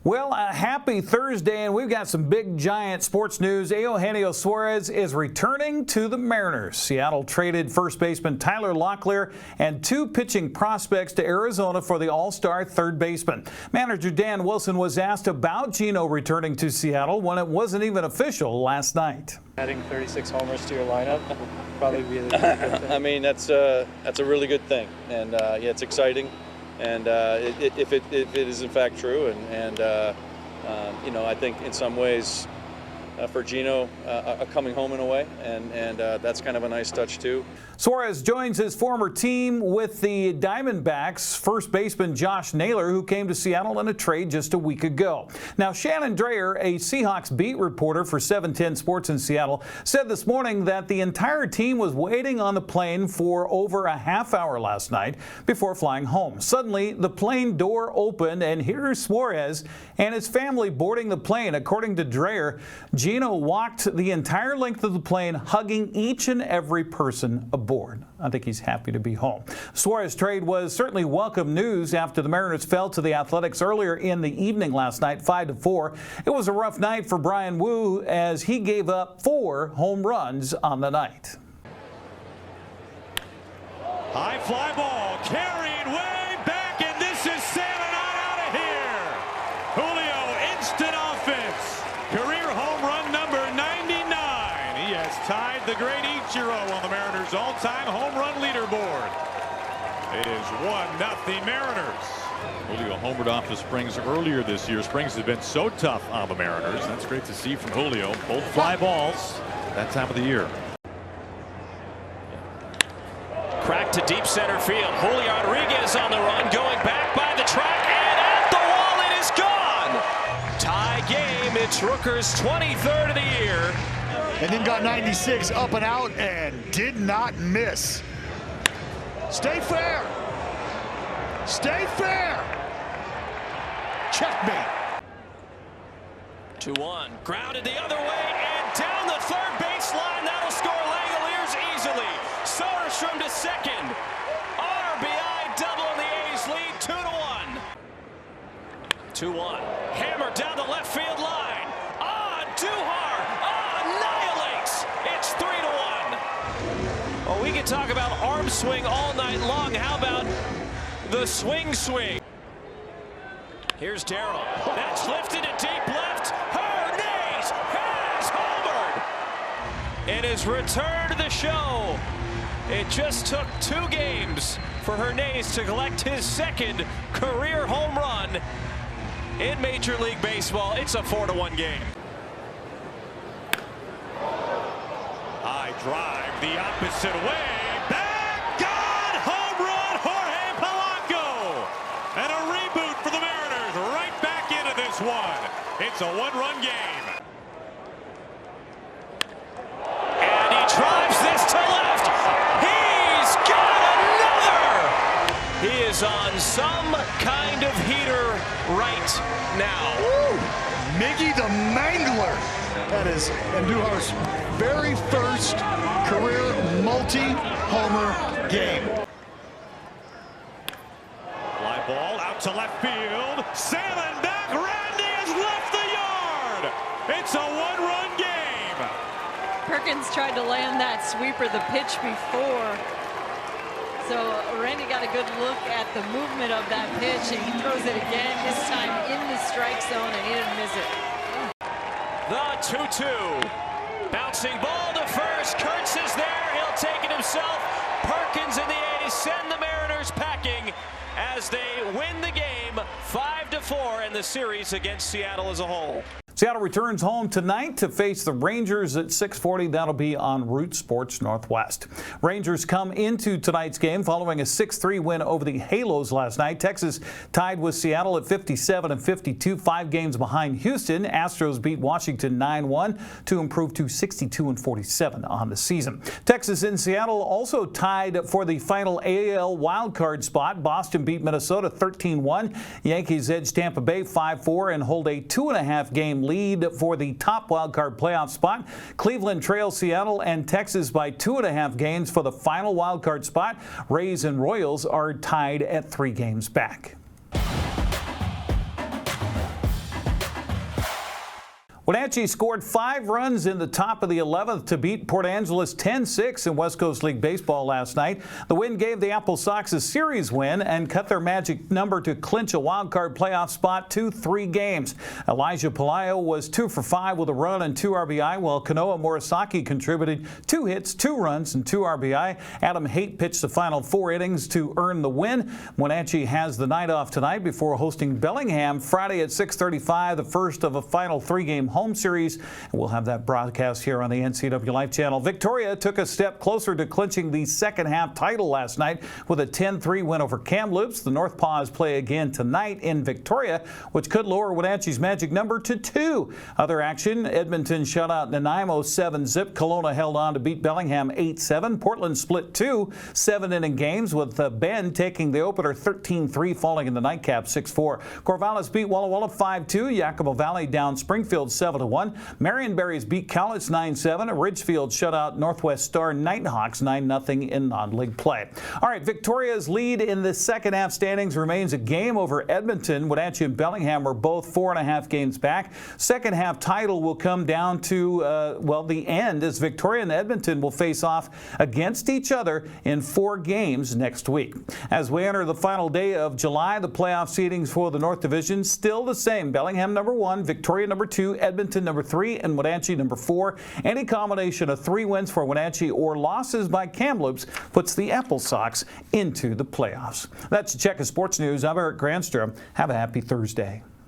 Well, a happy Thursday, and we've got some big, giant sports news. Eugenio Suarez is returning to the Mariners. Seattle traded first baseman Tyler Locklear and two pitching prospects to Arizona for the all-star third baseman. Manager Dan Wilson was asked about Gino returning to Seattle when it wasn't even official last night. Adding 36 homers to your lineup will probably be a good thing. I mean, that's a really good thing, and yeah, it's exciting. And if it is in fact true, and you know, I think in some ways for Gino coming home in a way, and that's kind of a nice touch too. Suarez joins his former team with the Diamondbacks first baseman Josh Naylor, who came to Seattle in a trade just a week ago. Now, Shannon Dreyer, a Seahawks beat reporter for 710 Sports in Seattle, said this morning that the entire team was waiting on the plane for over a half hour last night before flying home. Suddenly, the plane door opened, and here's Suarez and his family boarding the plane. According to Dreyer, Gino walked the entire length of the plane, hugging each and every person aboard. I think he's happy to be home. Suarez trade was certainly welcome news after the Mariners fell to the Athletics earlier in the evening last night, 5-4. It was a rough night for Brian Wu as he gave up 4 home runs on the night. High fly ball carried way back, and this is sailing on out of here. Julio, instant offense. Career home run number 99. He has tied the great Ichiro on the Mariners' all-time home run leaderboard. It is 1-0 Mariners. Julio homered off the Springs earlier this year. Springs has been so tough on the Mariners. That's great to see from Julio. Both fly balls that time of the year. Crack to deep center field. Julio Rodriguez on the run, going back by the track, and at the wall it is gone. Tie game. It's Rooker's 23rd of the year. And then got 96 up and out and did not miss. Stay fair. Stay fair. Checkmate. 2-1. Grounded the other way and down the third baseline. That'll score Langoliers easily. Soderstrom to second. RBI double in the A's lead, 2-1. 2-1. Hammered down the left field line. On Duhar. Annihilates. It's 3-1. Well, we can talk about arm swing all night long. How about the swing? Here's Darrell. That's lifted to deep left. Hernandez has homered. In his return to the show, it just took 2 games for Hernandez to collect his second career home run in Major League Baseball. It's a 4-1 game. High drive the opposite way. Back, gone, home run, Jorge Polanco. And a reboot for the Mariners right back into this one. It's a 1-run game. And he drives this to left. He's got another. He is on some kind of heater right now. Woo! Miggy the Mangler. That is Andujar's very first career multi-homer game. Fly ball out to left field. Sailing back. Randy has left the yard. It's a 1-run game. Perkins tried to land that sweeper the pitch before. So Randy got a good look at the movement of that pitch, and he throws it again, this time in the strike zone, and he didn't miss it. The 2-2. Bouncing ball to first. Kurtz is there. He'll take it himself. Perkins and the A's send the Mariners packing as they win the game 5-4 in the series against Seattle as a whole. Seattle returns home tonight to face the Rangers at 6:40. That'll be on Root Sports Northwest. Rangers come into tonight's game following a 6-3 win over the Halos last night. Texas tied with Seattle at 57 and 52, 5 games behind Houston. Astros beat Washington 9-1 to improve to 62 and 47 on the season. Texas and Seattle also tied for the final AL wildcard spot. Boston beat Minnesota 13-1. Yankees edged Tampa Bay 5-4 and hold a 2.5 game lead for the top wildcard playoff spot. Cleveland trails Seattle and Texas by 2.5 games for the final wildcard spot. Rays and Royals are tied at 3 games back. Wenatchee scored 5 runs in the top of the 11th to beat Port Angeles 10-6 in West Coast League Baseball last night. The win gave the AppleSox a series win and cut their magic number to clinch a wild card playoff spot to 3 games. Elijah Palaio was 2 for 5 with a run and 2 RBI, while Kanoa Morisaki contributed 2 hits, 2 runs, and 2 RBI. Adam Haight pitched the final 4 innings to earn the win. Wenatchee has the night off tonight before hosting Bellingham Friday at 6:35, the first of a final 3-game home series. We'll have that broadcast here on the NCWLIFE channel. Victoria took a step closer to clinching the second half title last night with a 10-3 win over Kamloops. The North Paws play again tonight in Victoria, which could lower Wenatchee's magic number to 2. Other action, Edmonton shut out Nanaimo 7-zip. Kelowna held on to beat Bellingham 8-7. Portland split 2 7-inning games, with Bend taking the opener 13-3, falling in the nightcap 6-4. Corvallis beat Walla Walla 5-2. Yakima Valley down Springfield 7-1. Marionberries beat Cowlitz 9-7. Ridgefield shut out Northwest Star Nighthawks 9-0 in non-league play. All right, Victoria's lead in the second half standings remains a game over Edmonton. Wenatchee and Bellingham are both 4.5 games back. Second half title will come down to, the end, as Victoria and Edmonton will face off against each other in 4 games next week. As we enter the final day of July, the playoff seedings for the North Division still the same. Bellingham number 1, Victoria number 2, Edmonton number 3, and Wenatchee number 4. Any combination of 3 wins for Wenatchee or losses by Kamloops puts the AppleSox into the playoffs. That's a check of sports news. I'm Eric Granstrom. Have a happy Thursday.